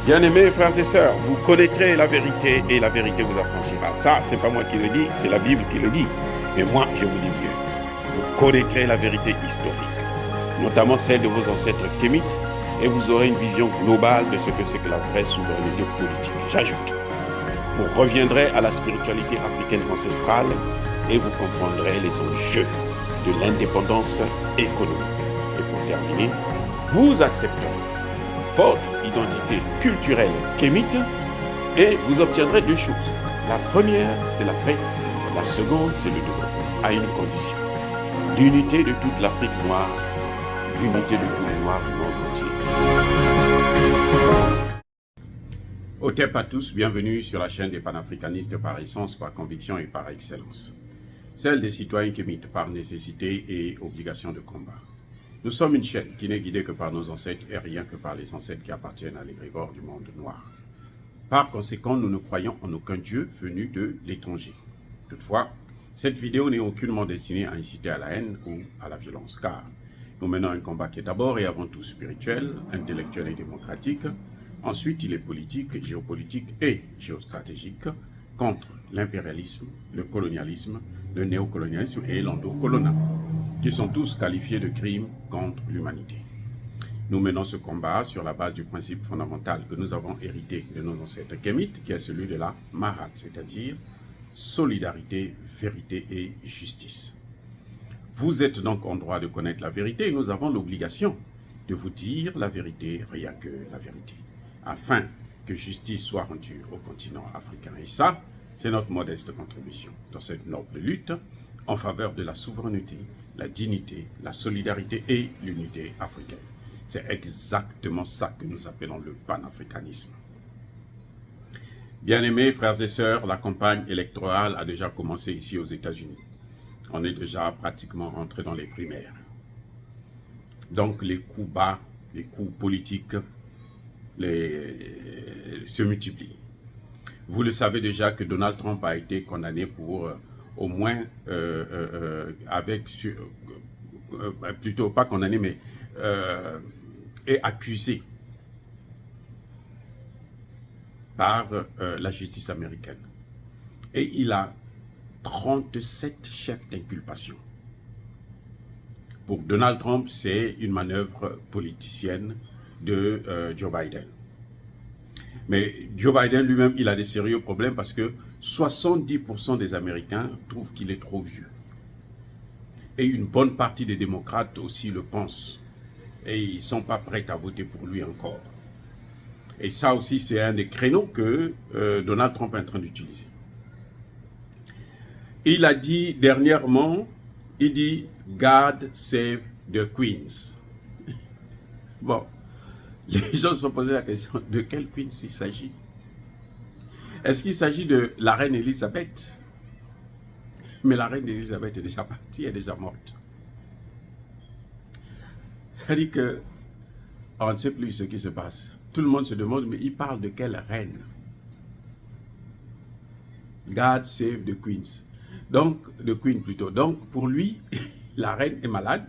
Bien-aimés frères et sœurs, vous connaîtrez la vérité et la vérité vous affranchira. Ça, c'est pas moi qui le dis, c'est la Bible qui le dit. Mais moi, je vous dis bien, vous connaîtrez la vérité historique, notamment celle de vos ancêtres kémites, et vous aurez une vision globale de ce que c'est que la vraie souveraineté politique. J'ajoute, vous reviendrez à la spiritualité africaine ancestrale et vous comprendrez les enjeux de l'indépendance économique. Et pour terminer, vous accepterez votre identité culturelle kémite et vous obtiendrez deux choses. La première, c'est la paix. La seconde, c'est le développement, à une condition. L'unité de toute l'Afrique noire, l'unité de tous les Noirs du monde entier. Otep à tous, bienvenue sur la chaîne des panafricanistes par essence, par conviction et par excellence. Celle des citoyens kémites par nécessité et obligation de combat. Nous sommes une chaîne qui n'est guidée que par nos ancêtres et rien que par les ancêtres qui appartiennent à l'égrégore du monde noir. Par conséquent, nous ne croyons en aucun Dieu venu de l'étranger. Toutefois, cette vidéo n'est aucunement destinée à inciter à la haine ou à la violence, car nous menons un combat qui est d'abord et avant tout spirituel, intellectuel et démocratique. Ensuite, il est politique, géopolitique et géostratégique contre l'impérialisme, le colonialisme, le néocolonialisme et l'endocoloniat, qui sont tous qualifiés de crimes contre l'humanité. Nous menons ce combat sur la base du principe fondamental que nous avons hérité de nos ancêtres kémites, qui est celui de la Mahat, c'est-à-dire solidarité, vérité et justice. Vous êtes donc en droit de connaître la vérité et nous avons l'obligation de vous dire la vérité, rien que la vérité, afin que justice soit rendue au continent africain. Et ça, c'est notre modeste contribution dans cette noble lutte en faveur de la souveraineté, la dignité, la solidarité et l'unité africaine. C'est exactement ça que nous appelons le panafricanisme. Bien-aimés frères et sœurs, la campagne électorale a déjà commencé ici aux États-Unis. On est déjà pratiquement rentré dans les primaires. Donc les coups bas, les coups politiques se multiplient. Vous le savez déjà que Donald Trump a été condamné pour au moins plutôt pas condamné, mais est accusé par la justice américaine. Et il a 37 chefs d'inculpation. Pour Donald Trump, c'est une manœuvre politicienne de Joe Biden. Mais Joe Biden lui-même, il a des sérieux problèmes parce que 70% des Américains trouvent qu'il est trop vieux. Et une bonne partie des démocrates aussi le pensent. Et ils ne sont pas prêts à voter pour lui encore. Et ça aussi, c'est un des créneaux que Donald Trump est en train d'utiliser. Il a dit dernièrement, il dit « God save the Queens ». Bon, les gens se sont posé la question de quelle Queen il s'agit. Est-ce qu'il s'agit de la reine Elisabeth? Mais la reine Elisabeth est déjà partie, elle est déjà morte. C'est-à-dire que on ne sait plus ce qui se passe. Tout le monde se demande, mais il parle de quelle reine? God save the Queens. Donc, the Queen plutôt. Donc, pour lui, la reine est malade.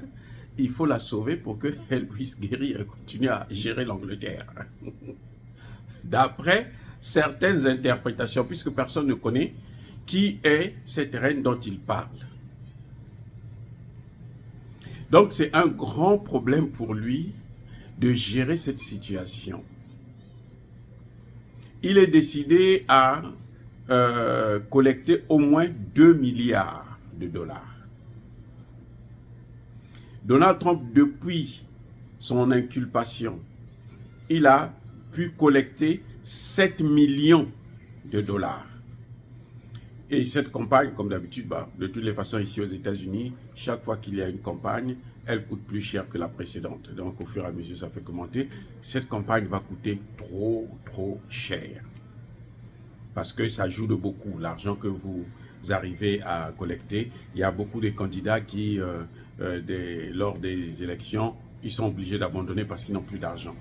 Il faut la sauver pour qu'elle puisse guérir et continuer à gérer l'Angleterre. D'après certaines interprétations, puisque personne ne connaît qui est cette reine dont il parle. Donc c'est un grand problème pour lui de gérer cette situation. Il est décidé à collecter au moins 2 milliards de dollars. Donald Trump, depuis son inculpation, il a pu collecter 7 millions de dollars. Et cette campagne, comme d'habitude, de toutes les façons ici aux États-Unis, chaque fois qu'il y a une campagne, elle coûte plus cher que la précédente. Donc au fur et à mesure, ça fait commenter. Cette campagne va coûter trop cher. Parce que ça joue de beaucoup. L'argent que vous arrivez à collecter, il y a beaucoup de candidats qui, lors des élections, ils sont obligés d'abandonner parce qu'ils n'ont plus d'argent.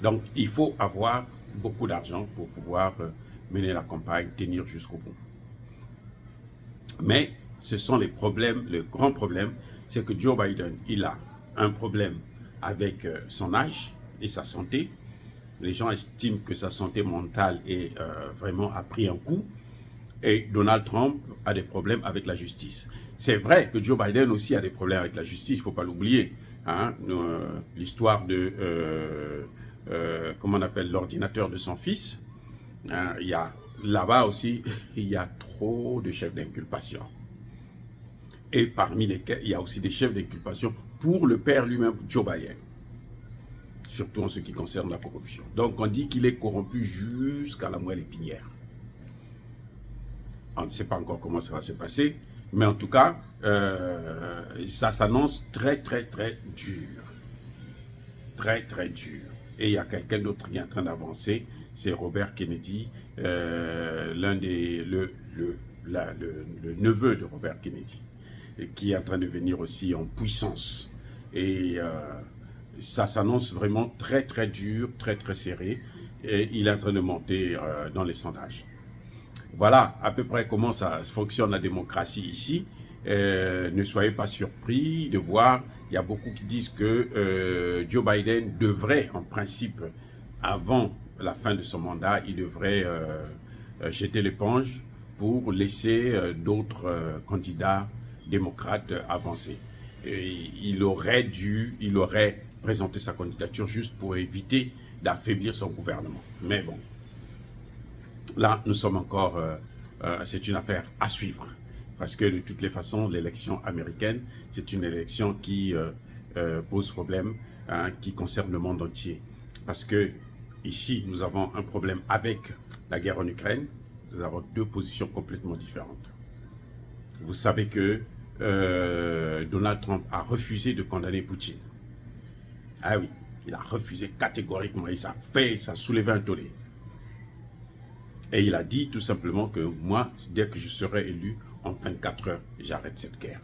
Donc il faut avoir beaucoup d'argent pour pouvoir mener la campagne, tenir jusqu'au bout. Mais ce sont les problèmes, le grand problème, c'est que Joe Biden, il a un problème avec son âge et sa santé. les gens estiment que sa santé mentale est vraiment a pris un coup. Et Donald Trump a des problèmes avec la justice. C'est vrai que Joe Biden aussi a des problèmes avec la justice, il ne faut pas l'oublier. Hein? L'histoire de, comment on appelle, l'ordinateur de son fils. Hein? Il y a là-bas aussi, il y a trop de chefs d'inculpation. Et parmi lesquels, il y a aussi des chefs d'inculpation pour le père lui-même, Joe Biden. Surtout en ce qui concerne la corruption. Donc on dit qu'il est corrompu jusqu'à la moelle épinière. On ne sait pas encore comment ça va se passer, mais en tout cas, ça s'annonce très, très, très dur. Très, très dur. Et il y a quelqu'un d'autre qui est en train d'avancer, c'est Robert Kennedy, le neveu de Robert Kennedy, qui est en train de venir aussi en puissance. Et ça s'annonce vraiment très, très dur, très, très serré. Et il est en train de monter dans les sondages. Voilà à peu près comment ça fonctionne la démocratie ici. Ne soyez pas surpris de voir, il y a beaucoup qui disent que Joe Biden devrait, en principe, avant la fin de son mandat, il devrait jeter l'éponge pour laisser d'autres candidats démocrates avancer. Et il aurait présenter sa candidature juste pour éviter d'affaiblir son gouvernement. Mais bon. Là, nous sommes encore, c'est une affaire à suivre. Parce que de toutes les façons, l'élection américaine, c'est une élection qui pose problème, hein, qui concerne le monde entier. Parce que ici, nous avons un problème avec la guerre en Ukraine. Nous avons deux positions complètement différentes. Vous savez que Donald Trump a refusé de condamner Poutine. Ah oui, il a refusé catégoriquement et ça a soulevé un tollé. Et il a dit tout simplement que moi, dès que je serai élu, en 24 heures, j'arrête cette guerre.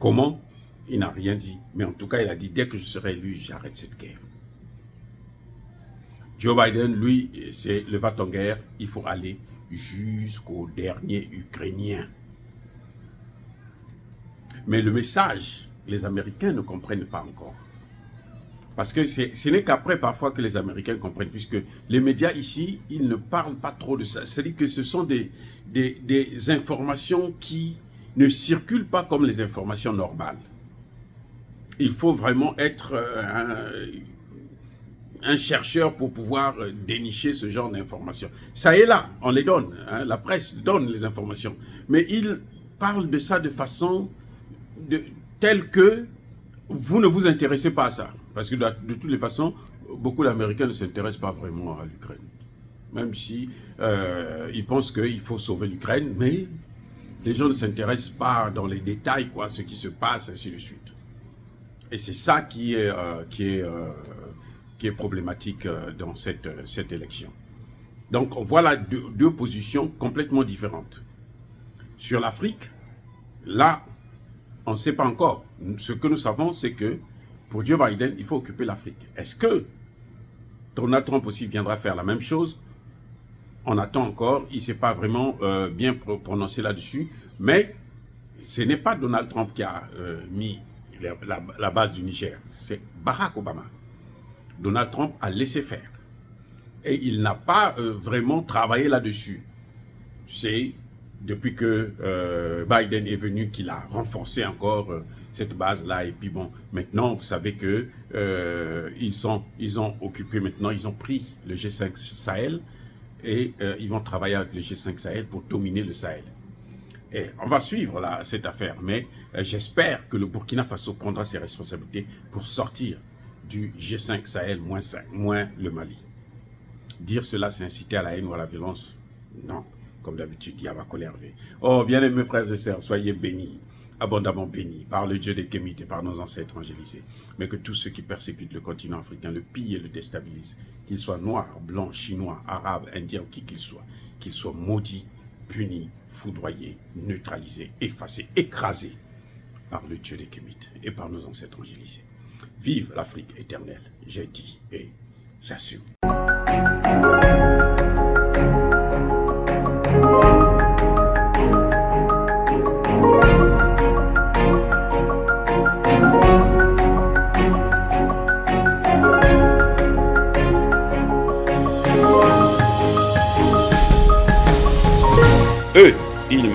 Comment? Il n'a rien dit. Mais en tout cas, il a dit, dès que je serai élu, j'arrête cette guerre. Joe Biden, lui, c'est le va-t-en-guerre. Il faut aller jusqu'au dernier Ukrainien. Mais le message, les Américains ne comprennent pas encore. Parce que ce n'est qu'après parfois que les Américains comprennent, puisque les médias ici, ils ne parlent pas trop de ça. C'est-à-dire que ce sont des informations qui ne circulent pas comme les informations normales. Il faut vraiment être un chercheur pour pouvoir dénicher ce genre d'informations. Ça est là, on les donne, hein, la presse donne les informations. Mais ils parlent de ça de façon telle que vous ne vous intéressez pas à ça. Parce que de toutes les façons, beaucoup d'Américains ne s'intéressent pas vraiment à l'Ukraine. Même si ils pensent qu'il faut sauver l'Ukraine, mais les gens ne s'intéressent pas dans les détails, quoi, ce qui se passe, ainsi de suite. Et c'est ça qui est problématique dans cette élection. Donc on voit là deux positions complètement différentes. Sur l'Afrique, là, on ne sait pas encore. Ce que nous savons, c'est que pour Joe Biden, il faut occuper l'Afrique. Est-ce que Donald Trump aussi viendra faire la même chose? On attend encore. Il ne s'est pas vraiment bien prononcé là-dessus. Mais ce n'est pas Donald Trump qui a mis la base du Niger. C'est Barack Obama. Donald Trump a laissé faire. Et il n'a pas vraiment travaillé là-dessus. C'est depuis que Biden est venu qu'il a renforcé encore cette base-là. Et puis bon, maintenant, vous savez que ils ont occupé maintenant, ils ont pris le G5 Sahel et ils vont travailler avec le G5 Sahel pour dominer le Sahel. Et on va suivre là, cette affaire, mais j'espère que le Burkina Faso prendra ses responsabilités pour sortir du G5 Sahel moins le Mali. Dire cela, c'est inciter à la haine ou à la violence? Non. Comme d'habitude, il y a ma colère. Oh, bien-aimés frères et sœurs, soyez bénis, abondamment bénis par le Dieu des Kémites et par nos ancêtres angélisés. Mais que tous ceux qui persécutent le continent africain, le pillent et le déstabilisent, qu'ils soient noirs, blancs, chinois, arabes, indiens ou qui qu'ils soient maudits, punis, foudroyés, neutralisés, effacés, écrasés par le Dieu des Kémites et par nos ancêtres angélisés. Vive l'Afrique éternelle, j'ai dit et j'assume.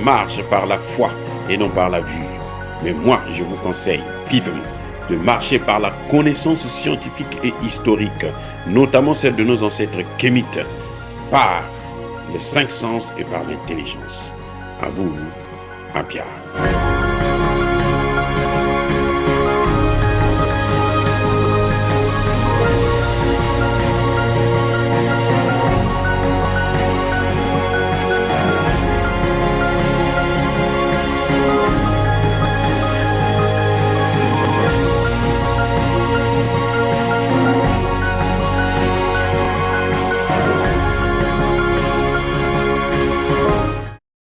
marche par la foi et non par la vue. Mais moi, je vous conseille vivement de marcher par la connaissance scientifique et historique, notamment celle de nos ancêtres kémites, par les cinq sens et par l'intelligence. À vous, à Pierre.